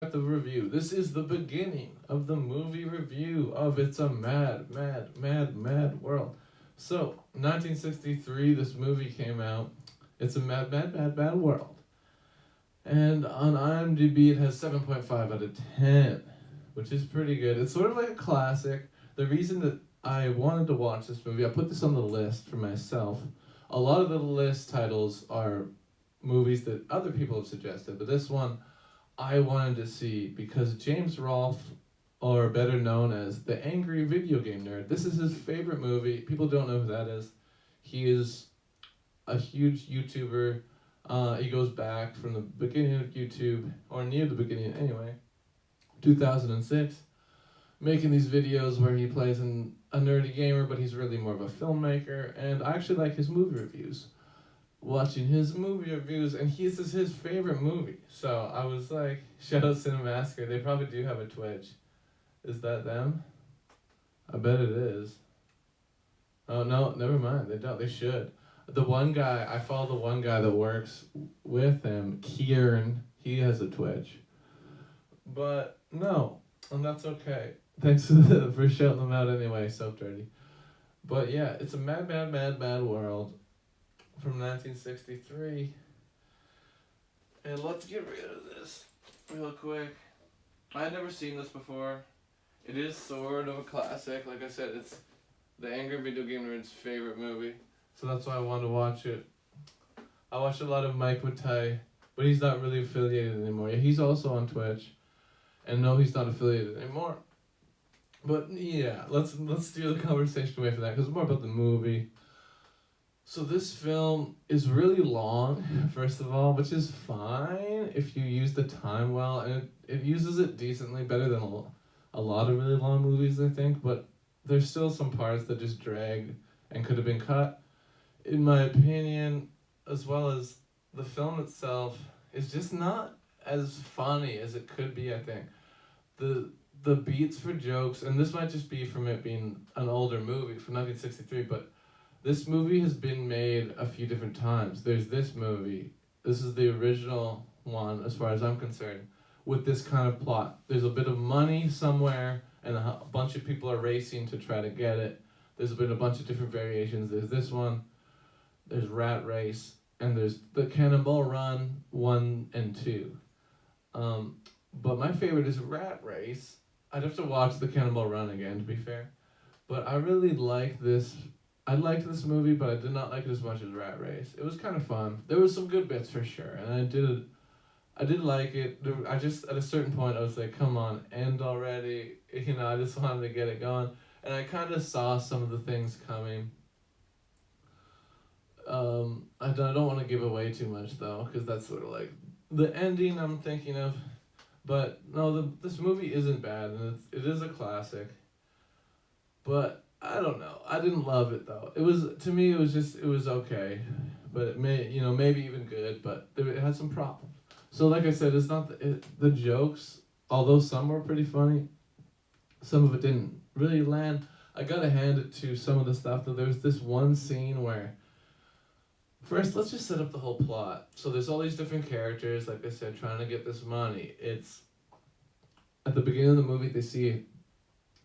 At the review. This is the beginning of the movie review of It's a Mad, Mad, Mad, Mad World. So, 1963, this movie came out. It's a Mad, Mad, Mad, Mad World. And on IMDb, it has 7.5 out of 10, which is pretty good. It's sort of like a classic. The reason that I wanted to watch this movie, I put this on the list for myself. A lot of the list titles are movies that other people have suggested, but this one I wanted to see because James Rolfe, or better known as the Angry Video Game Nerd, this is his favorite movie. People don't know who that is. He is a huge YouTuber. He goes back from the beginning of YouTube, or near the beginning anyway, 2006, making these videos where he plays a nerdy gamer, but he's really more of a filmmaker. And I actually like his movie reviews. Watching his movie reviews, and this is his favorite movie. So I was like, shout out Cinemassacre. They probably do have a Twitch. Is that them? I bet it is. Oh no, never mind. They don't. They should. The one guy I follow, the one guy that works with him, Kieran. He has a Twitch. But no, and that's okay. Thanks for shouting them out anyway. So dirty. But yeah, it's a mad, mad, mad, mad world from 1963. And let's get rid of this real quick. I had never seen this before. It is sort of a classic. Like I said, it's the Angry Video Game Nerd's favorite movie. So that's why I wanted to watch it. I watched a lot of Mike Watai, but he's not really affiliated anymore. Yeah, he's also on Twitch. And no, he's not affiliated anymore. But yeah, let's steer the conversation away from that because it's more about the movie. So this film is really long, first of all, which is fine if you use the time well, and it uses it decently, better than a lot of really long movies, I think, but there's still some parts that just drag and could have been cut. In my opinion, as well as the film itself, is just not as funny as it could be, I think. The beats for jokes, and this might just be from it being an older movie from 1963, but this movie has been made a few different times. There's this movie. This is the original one, as far as I'm concerned, with this kind of plot. There's a bit of money somewhere, and a bunch of people are racing to try to get it. There's been a bunch of different variations. There's this one. There's Rat Race, and there's the Cannonball Run 1 and 2. But my favorite is Rat Race. I'd have to watch the Cannonball Run again, to be fair. But I really like this. I liked this movie, but I did not like it as much as Rat Race. It was kind of fun. There was some good bits for sure, and I did like it. I just at a certain point I was like, "Come on, end already!" You know, I just wanted to get it going, and I kind of saw some of the things coming. I don't want to give away too much though, because that's sort of like the ending I'm thinking of. But no, this movie isn't bad, and it is a classic. But I don't know. I didn't love it though. It was, to me, it was okay, but it maybe even good, but it had some problems. So like I said, it's not the jokes. Although some were pretty funny, some of it didn't really land. I gotta hand it to some of the stuff though. There's this one scene where, first, let's just set up the whole plot. So there's all these different characters, like I said, trying to get this money. It's at the beginning of the movie, they see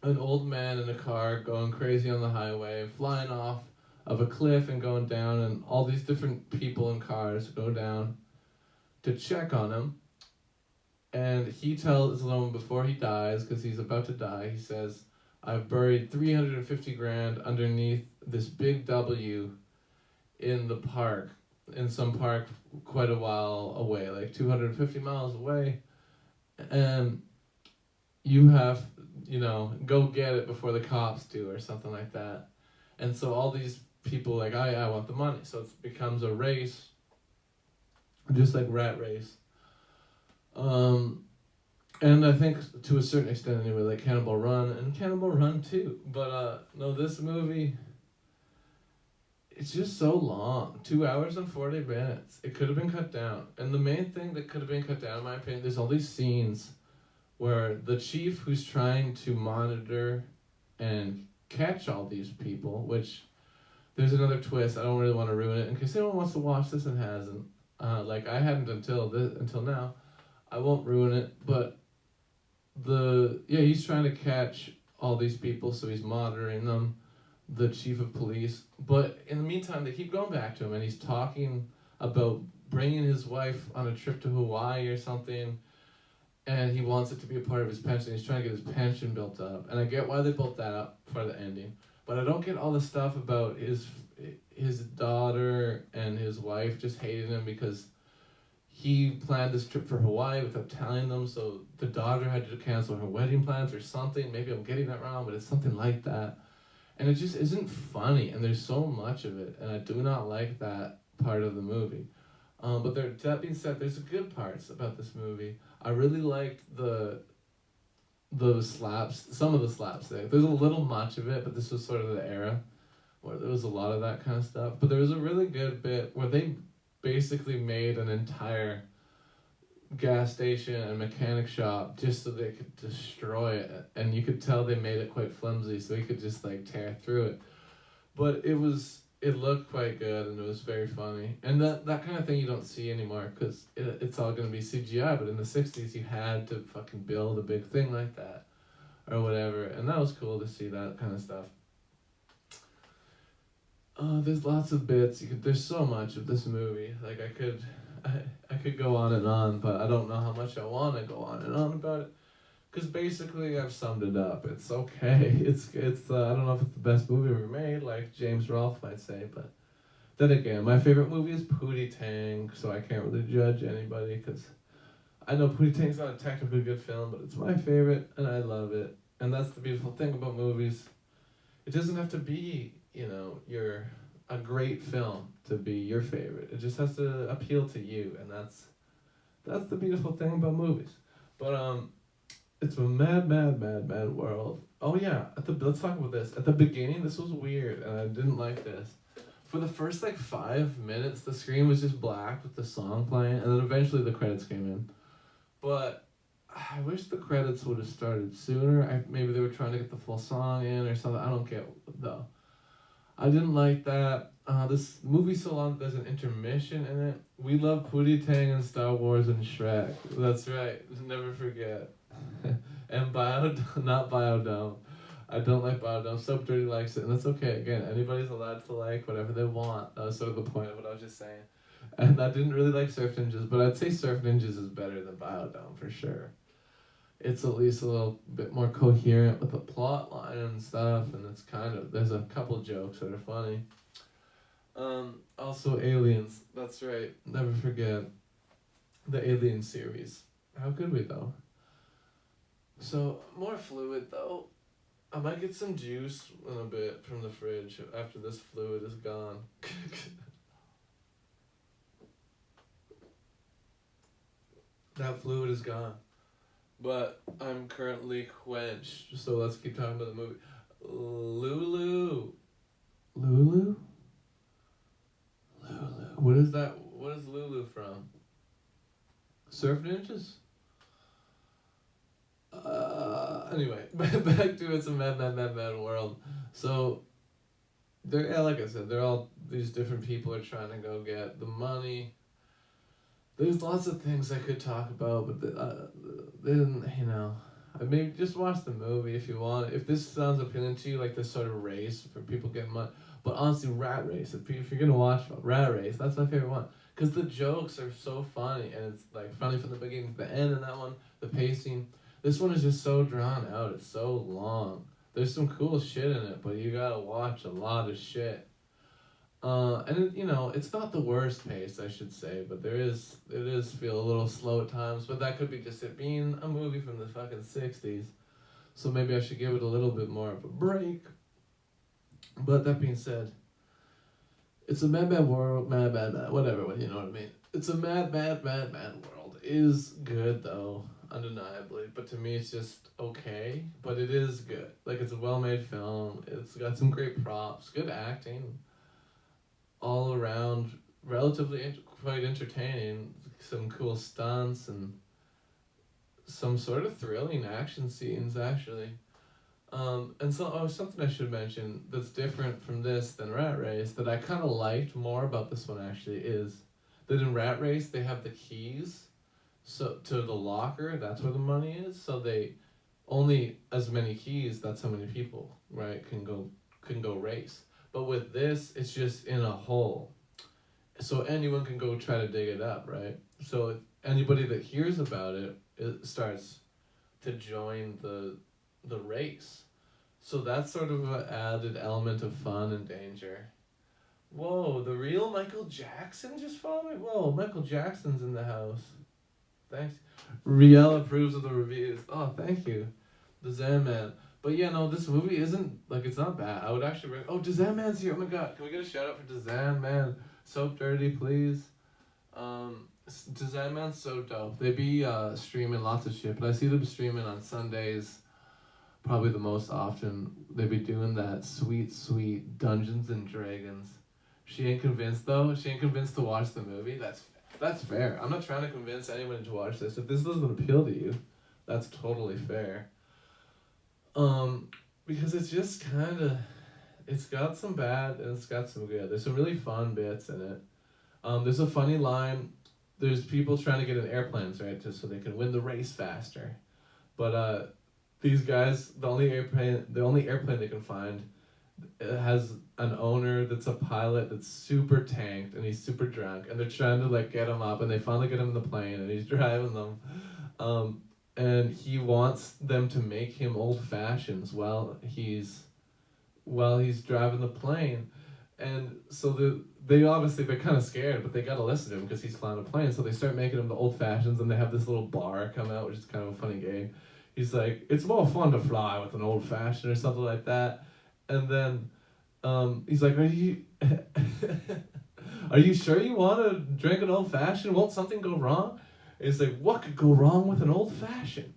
an old man in a car going crazy on the highway, flying off of a cliff and going down, and all these different people in cars go down to check on him. And he tells them before he dies, because he's about to die, he says, "I've buried 350 grand underneath this big W in the park, in some park quite a while away, like 250 miles away. And you have, go get it before the cops do," or something like that. And so all these people like, I want the money. So it becomes a race, just like Rat Race. And I think to a certain extent anyway, like Cannonball Run and Cannonball Run 2. But no, this movie, it's just so long. 2 hours and 40 minutes. It could have been cut down. And the main thing that could have been cut down, in my opinion, there's all these scenes where the chief who's trying to monitor and catch all these people, which there's another twist. I don't really want to ruin it in case anyone wants to watch this and hasn't. Like I hadn't until now. I won't ruin it, but he's trying to catch all these people, so he's monitoring them, the chief of police. But in the meantime, they keep going back to him, and he's talking about bringing his wife on a trip to Hawaii or something, and he wants it to be a part of his pension. He's trying to get his pension built up, and I get why they built that up for the ending, but I don't get all the stuff about his daughter and his wife just hating him because he planned this trip for Hawaii without telling them, so the daughter had to cancel her wedding plans or something. Maybe I'm getting that wrong, but it's something like that. And it just isn't funny, and there's so much of it, and I do not like that part of the movie. But that being said, there's good parts about this movie. I really liked the slaps, some of the slapstick. There's a little much of it, but this was sort of the era where there was a lot of that kind of stuff. But there was a really good bit where they basically made an entire gas station and mechanic shop just so they could destroy it, and you could tell they made it quite flimsy so you could just like tear through it. But it looked quite good, and it was very funny, and that kind of thing you don't see anymore because it's all going to be CGI. But in the 60s you had to fucking build a big thing like that or whatever, and that was cool to see that kind of stuff. There's lots of bits. There's so much of this movie. Like I could go on and on, but I don't know how much I want to go on and on about it. Because basically I've summed it up. It's okay. It's I don't know if it's the best movie ever made, like James Rolfe might say, but then again, my favorite movie is Pootie Tang, so I can't really judge anybody because I know Pootie Tang's not a technically good film, but it's my favorite and I love it. And that's the beautiful thing about movies. It doesn't have to be, a great film to be your favorite. It just has to appeal to you, and that's the beautiful thing about movies. But it's a mad, mad, mad, mad world. Oh yeah, let's talk about this. At the beginning, this was weird, and I didn't like this. For the first 5 minutes, the screen was just black with the song playing, and then eventually the credits came in. But I wish the credits would have started sooner. Maybe they were trying to get the full song in or something. I don't get though. I didn't like that. This movie's so long, there's an intermission in it. We love Pootie Tang and Star Wars and Shrek. That's right. Never forget. And not Biodome. I don't like Biodome. Soap Dirty likes it, and that's okay. Again, anybody's allowed to like whatever they want. That was sort of the point of what I was just saying. And I didn't really like Surf Ninjas, but I'd say Surf Ninjas is better than Biodome for sure. It's at least a little bit more coherent with the plot line and stuff, and there's a couple jokes that are funny. Also Aliens, that's right, never forget the Alien series. How could we though? So, more fluid though. I might get some juice in a bit from the fridge after this fluid is gone. That fluid is gone. But I'm currently quenched, so let's keep talking about the movie. Lulu. Lulu? Lulu. What is that? What is Lulu from? Surf Ninjas? Anyway, back to It's a Mad, Mad, Mad, Mad World. So, like I said, they're all, these different people are trying to go get the money. There's lots of things I could talk about, but they didn't, maybe just watch the movie if you want. If this sounds appealing to you, like this sort of race for people getting money. But honestly, Rat Race, if you're going to watch Rat Race, that's my favorite one. Because the jokes are so funny, and it's funny from the beginning to the end in that one, the pacing. This one is just so drawn out, it's so long. There's some cool shit in it, but you gotta watch a lot of shit. And it's not the worst pace, I should say, but it is feel a little slow at times, but that could be just it being a movie from the fucking 60s. So maybe I should give it a little bit more of a break. But that being said, it's a mad, mad world, mad, whatever, you know what I mean. It's a mad, mad, mad, mad world. It is good, though, undeniably, but to me it's just okay, but it is good. It's a well-made film, it's got some great props, good acting, all around, relatively quite entertaining, some cool stunts, and some sort of thrilling action scenes, actually. And so, something I should mention that's different from this than Rat Race, that I kind of liked more about this one, actually, is that in Rat Race, they have the keys to the locker, that's where the money is, so they only as many keys, that's how many people, right, can go race. But with this, it's just in a hole, so anyone can go try to dig it up, right? So anybody that hears about it, it starts to join the race. So that's sort of an added element of fun and danger. Whoa, the real Michael Jackson just followed me? Whoa, Michael Jackson's in the house. Thanks. Riel approves of the reviews. Oh, thank you. The Zan Man. But yeah, no, this movie isn't, like, it's not bad. I would actually oh, Dazan Man's here. Oh my god. Can we get a shout out for Dazan Man? Soap Dirty, please. Dazan Man's so dope. They be streaming lots of shit, but I see them streaming on Sundays probably the most often. They be doing that sweet, sweet Dungeons and Dragons. She ain't convinced though. She ain't convinced to watch the movie. That's fair. I'm not trying to convince anyone to watch this. If this doesn't appeal to you, that's totally fair. Because it's just kind of, it's got some bad and it's got some good. There's some really fun bits in it. There's a funny line. There's people trying to get in airplanes, right, just so they can win the race faster. But these guys, the only airplane they can find, it has an owner that's a pilot that's super tanked and he's super drunk, and they're trying to like get him up, and they finally get him in the plane and he's driving them. And he wants them to make him old fashions while he's driving the plane, and so they're kind of scared, but they gotta listen to him because he's flying a plane. So they start making him the old fashions, and they have this little bar come out, which is kind of a funny game. He's like, it's more fun to fly with an old fashioned or something like that, and then he's like, are you are you sure you want to drink an old fashioned? Won't something go wrong? It's like, what could go wrong with an old fashioned?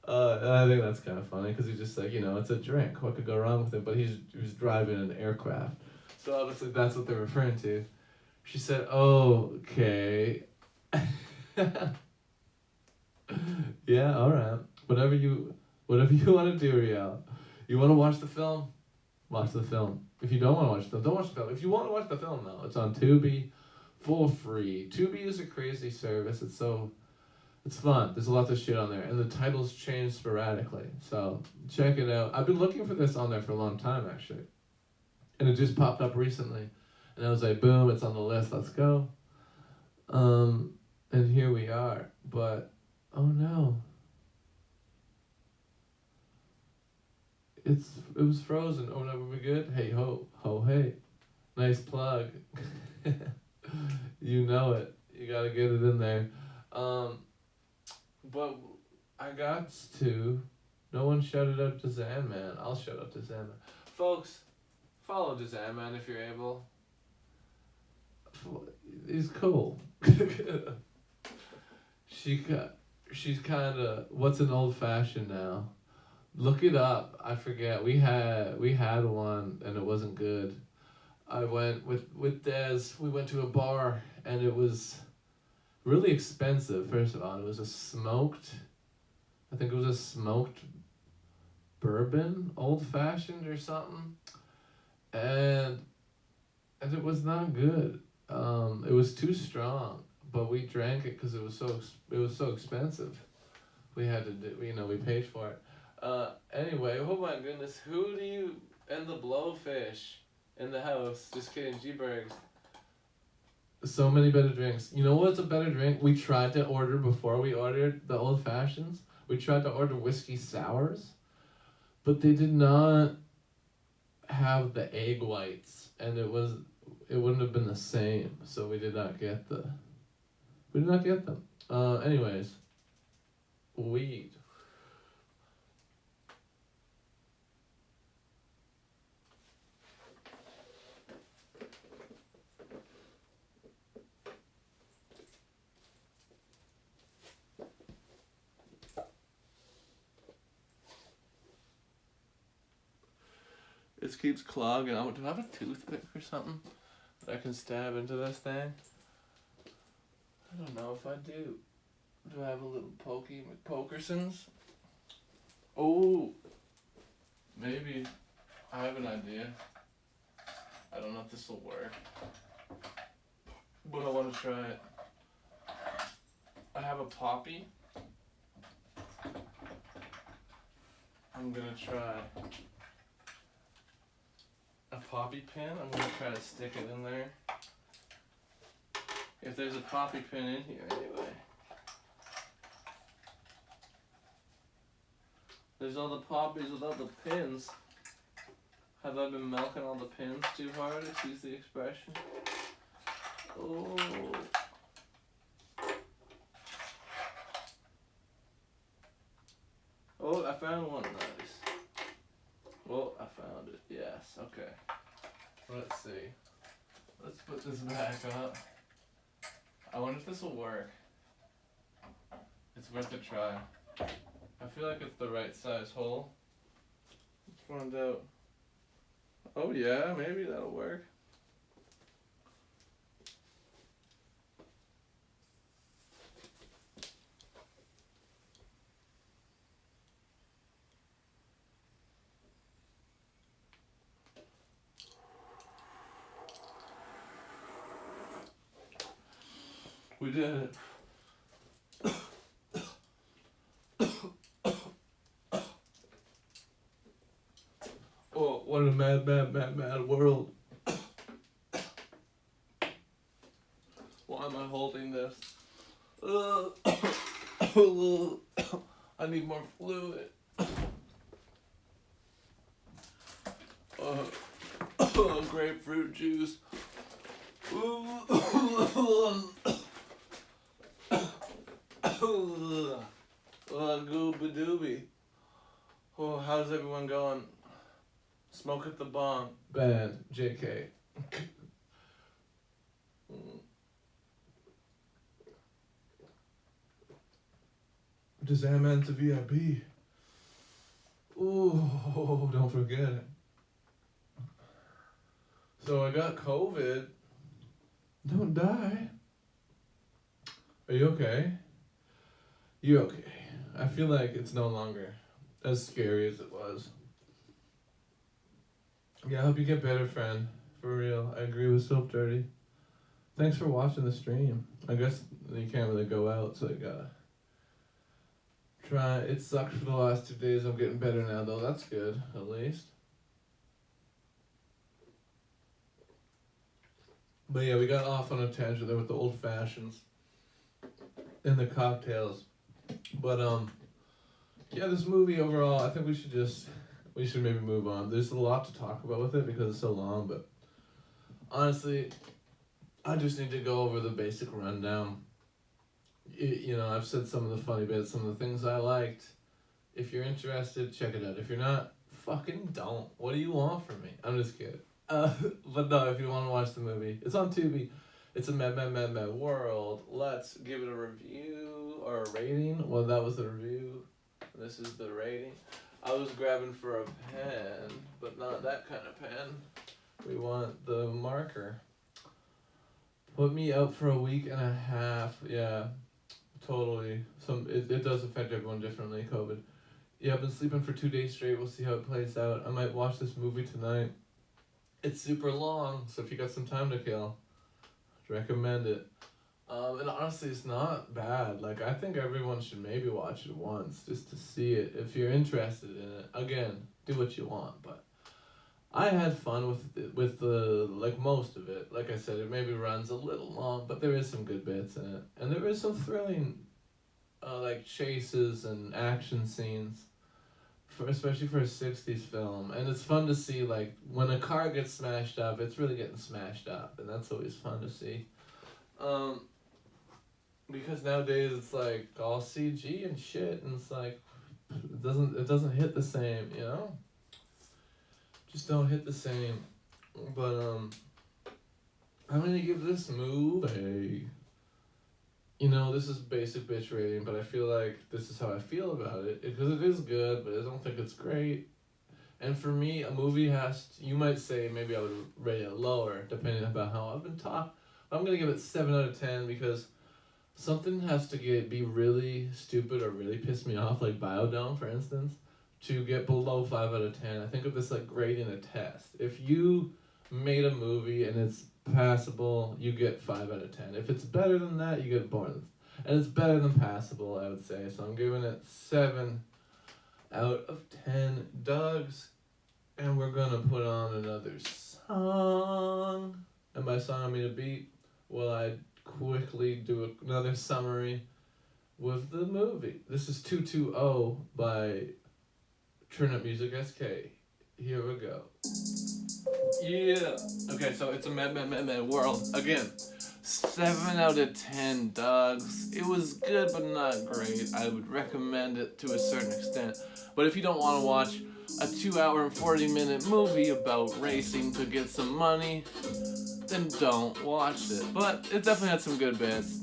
I think that's kind of funny because he's just like, it's a drink. What could go wrong with it? But he was driving an aircraft. So obviously that's what they're referring to. She said, oh, okay. Yeah, all right. Whatever you want to do, Riel. You want to watch the film? Watch the film. If you don't want to watch the film, don't watch the film. If you want to watch the film, though, it's on Tubi for free. Tubi is a crazy service. It's fun. There's lots of shit on there. And the titles change sporadically. So check it out. I've been looking for this on there for a long time, actually. And it just popped up recently. And I was like, boom, it's on the list. Let's go. And here we are. But, oh no. It was frozen. Oh no, were we good? Hey ho, hey. Nice plug. You know it. You gotta get it in there. But I got to. No one shouted out to Zan Man. I'll shout out to Zan Man. Folks, follow Zan Man if you're able. He's cool. She's kind of, what's an old fashioned now? Look it up. I forget. We had one and it wasn't good. I went with Des. We went to a bar and it was really expensive. First of all, it was a smoked bourbon, old fashioned or something, and it was not good. It was too strong, but we drank it because it was so expensive. We had to do, we paid for it. Anyway, oh my goodness, who do you and the blowfish in the house? Just kidding, G-Bergs. So many better drinks. You know what's a better drink? We tried to order before we ordered the old fashions. We tried to order whiskey sours, but they did not have the egg whites, and it wouldn't have been the same. So we did not get them. Anyways, weed. It keeps clogging. Do I have a toothpick or something that I can stab into this thing? I don't know if I do. Do I have a little pokey McPokersons? Oh, maybe. I have an idea. I don't know if this will work, but I want to try it. I have a poppy. I'm gonna try a poppy pin. I'm gonna try to stick it in there. If there's a poppy pin in here anyway. There's all the poppies without the pins. Have I been milking all the pins too hard? Excuse the expression. Oh. Oh, I found one. Nice. Oh, I found it. Yes, okay. Let's see. Let's put this back up. I wonder if this will work. It's worth a try. I feel like it's the right size hole. Let's find out. Oh yeah, maybe that'll work. We did it. Oh, what a mad world. Why am I holding this? I need more fluid. Grapefruit juice. Gooba dooby. Oh, how's everyone going? Smoke at the bong. Bad. JK. Does that mean to VIP? Ooh, don't forget it. So I got COVID. Don't die. Are you okay? You're okay. I feel like it's no longer as scary as it was. Yeah, I hope you get better, friend. For real. I agree with Soap Dirty. Thanks for watching the stream. I guess you can't really go out, so you gotta try. It sucked for the last 2 days. I'm getting better now, though. That's good, at least. But yeah, we got off on a tangent there with the old fashions and the cocktails. But yeah, this movie overall, I think we should maybe move on. There's a lot to talk about with it because it's so long, but honestly, I just need to go over the basic rundown. You know, I've said some of the funny bits, some of the things I liked. If you're interested, check it out. If you're not, fucking don't. What do you want from me? I'm just kidding. But no, if you want to watch the movie, it's on Tubi. It's a mad world. Let's give it a review or a rating. Well, that was the review. This is the rating. I was grabbing for a pen, but not that kind of pen. We want the marker. Put me out for a week and a half. Yeah, totally. It does affect everyone differently, COVID. Yeah, I've been sleeping for 2 days straight. We'll see how it plays out. I might watch this movie tonight. It's super long, so if you got some time to kill, I'd recommend it. And honestly, it's not bad. Like, I think everyone should maybe watch it once just to see it if you're interested in it. Again, do what you want, but I had fun with the like most of it. Like I said, it maybe runs a little long, but there is some good bits in it, and there is some thrilling, like chases and action scenes. Especially for a 60s film, and it's fun to see, like, when a car gets smashed up, it's really getting smashed up, and that's always fun to see. Because nowadays it's like all CG and shit, and it's like it doesn't hit the same, you know? Just don't hit the same. But I'm gonna give this movie, you know, this is basic bitch rating, but I feel like this is how I feel about it. Because it is good, but I don't think it's great. And for me, a movie you might say maybe I would rate it lower, depending on how I've been taught. But I'm going to give it 7 out of 10 because something has to be really stupid or really piss me off, like Biodome, for instance, to get below 5 out of 10. I think of this like grading a test. If you made a movie and it's passable, you get 5 out of 10. If it's better than that, you get more. And it's better than passable, I would say. So I'm giving it 7 out of 10 dogs. And we're gonna put on another song. And by song I mean a beat. Well, I quickly do another summary with the movie. This is 220 by Turn Up Music SK. Here we go. Yeah. Okay, so it's a mad world. Again, 7 out of 10 dogs. It was good, but not great. I would recommend it to a certain extent. But if you don't want to watch a 2-hour and 40-minute movie about racing to get some money, then don't watch it. But it definitely had some good bits.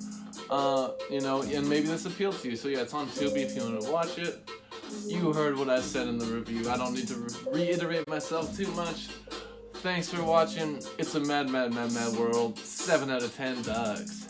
And maybe this appealed to you. So yeah, it's on Tubi if you want to watch it. You heard what I said in the review. I don't need to reiterate myself too much. Thanks for watching. It's a mad world. 7 out of 10 dogs.